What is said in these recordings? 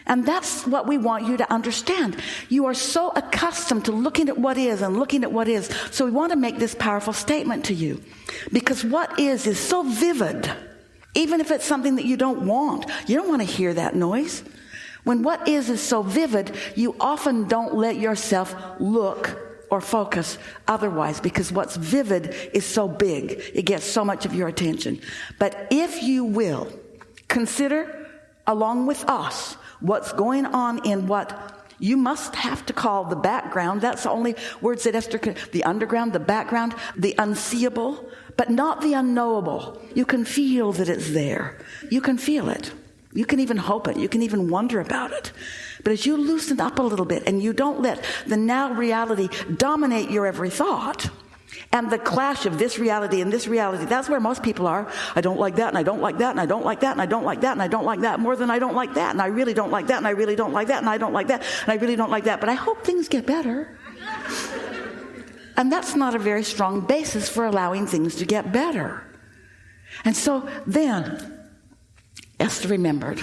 And that's what we want you to understand. You are so accustomed to looking at what is and looking at what is. So we want to make this powerful statement to you. Because what is so vivid. Even if it's something that you don't want. You don't want to hear that noise. When what is so vivid, you often don't let yourself look or focus otherwise, because what's vivid is so big. It gets so much of your attention. But if you will consider, along with us, what's going on in what you must have to call the background. That's the only words that Esther could. The underground, the background, the unseeable, but not the unknowable. You can feel that it's there. You can feel it. You can even hope it. You can even wonder about it. But as you loosen up a little bit and you don't let the now reality dominate your every thought, and the clash of this reality and this reality, that's where most people are. I don't like that, and I don't like that, and I don't like that, and I don't like that, and I don't like that more than I don't like that, and I really don't like that, and I really don't like that, and I don't like that, and I really don't like that. But I hope things get better. And that's not a very strong basis for allowing things to get better. And so then, Esther remembered,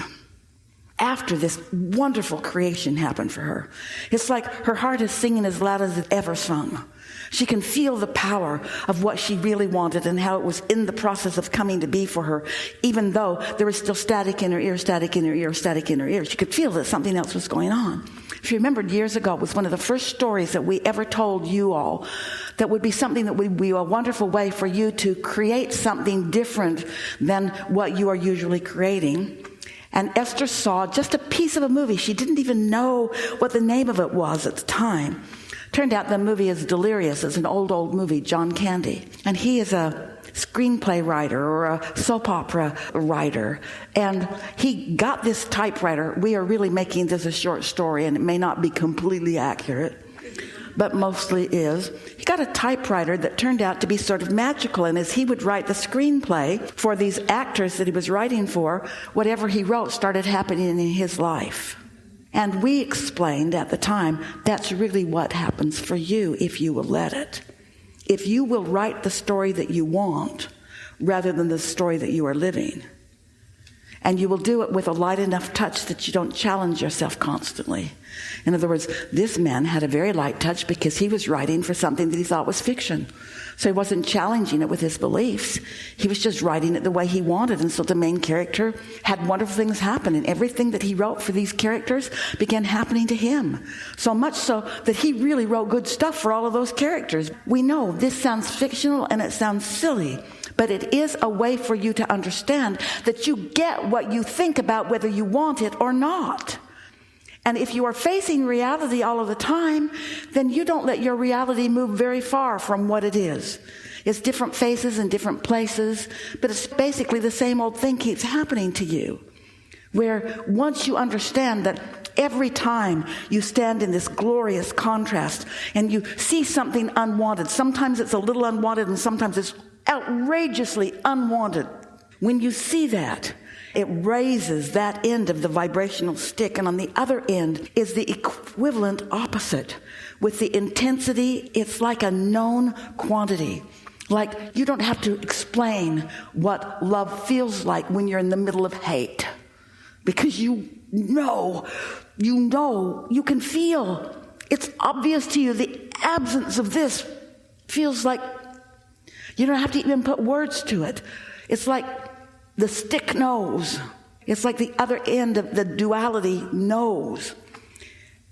after this wonderful creation happened for her, it's like her heart is singing as loud as it ever sung. She can feel the power of what she really wanted and how it was in the process of coming to be for her, even though there was still static in her ear, static in her ear, static in her ear. She could feel that something else was going on. If you remembered, years ago, it was one of the first stories that we ever told you all that would be something that would be a wonderful way for you to create something different than what you are usually creating. And Esther saw just a piece of a movie. She didn't even know what the name of it was at the time. Turned out the movie is Delirious. It's an old movie, John Candy. And he is a screenplay writer or a soap opera writer. And he got this typewriter. We are really making this a short story, and it may not be completely accurate, but mostly is. He got a typewriter that turned out to be sort of magical. And as he would write the screenplay for these actors that he was writing for, whatever he wrote started happening in his life. And we explained at the time, that's really what happens for you if you will let it. If you will write the story that you want rather than the story that you are living. And you will do it with a light enough touch that you don't challenge yourself constantly. In other words, this man had a very light touch because he was writing for something that he thought was fiction. So he wasn't challenging it with his beliefs. He was just writing it the way he wanted. And so the main character had wonderful things happen. And everything that he wrote for these characters began happening to him. So much so that he really wrote good stuff for all of those characters. We know this sounds fictional and it sounds silly. But it is a way for you to understand that you get what you think about whether you want it or not. And if you are facing reality all of the time, then you don't let your reality move very far from what it is. It's different faces and different places, but it's basically the same old thing keeps happening to you. Where once you understand that every time you stand in this glorious contrast and you see something unwanted, sometimes it's a little unwanted and sometimes it's outrageously unwanted. When you see that, it raises that end of the vibrational stick, and on the other end is the equivalent opposite. With the intensity, it's like a known quantity. Like you don't have to explain what love feels like when you're in the middle of hate. Because you can feel. It's obvious to you the absence of this feels like you don't have to even put words to it. It's like the stick knows. It's like the other end of the duality knows.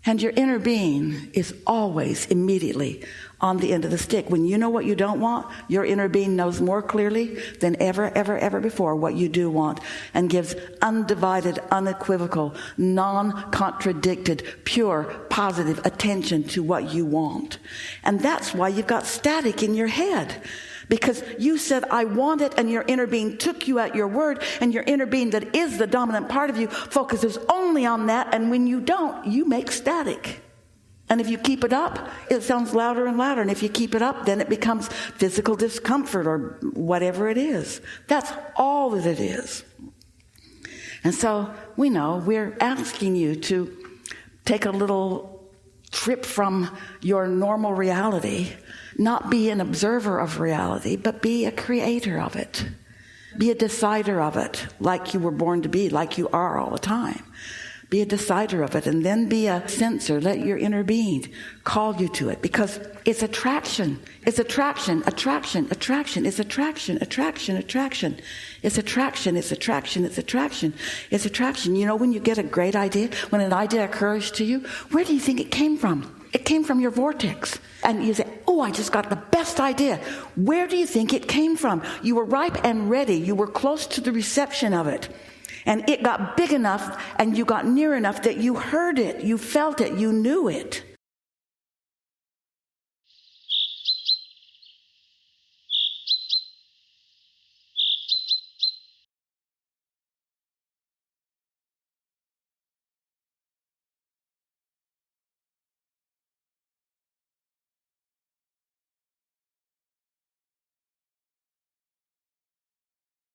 And your inner being is always immediately on the end of the stick. When you know what you don't want, your inner being knows more clearly than ever before what you do want, and gives undivided, unequivocal, non-contradicted, pure, positive attention to what you want. And that's why you've got static in your head. Because you said, I want it, and your inner being took you at your word, and your inner being that is the dominant part of you focuses only on that, and when you don't, you make static. And if you keep it up, it sounds louder and louder, and if you keep it up, then it becomes physical discomfort or whatever it is. That's all that it is. And so we know we're asking you to take a little trip from your normal reality. Not be an observer of reality, but be a creator of it. Be a decider of it, like you were born to be, like you are all the time. Be a decider of it, and then be a sensor. Let your inner being call you to it, because it's attraction. It's attraction, attraction, attraction. It's attraction, attraction, attraction. It's attraction, it's attraction, it's attraction. It's attraction. You know, when you get a great idea, when an idea occurs to you, where do you think it came from? It came from your vortex. And you say, oh, I just got the best idea. Where do you think it came from? You were ripe and ready. You were close to the reception of it. And it got big enough and you got near enough that you heard it, you felt it, you knew it.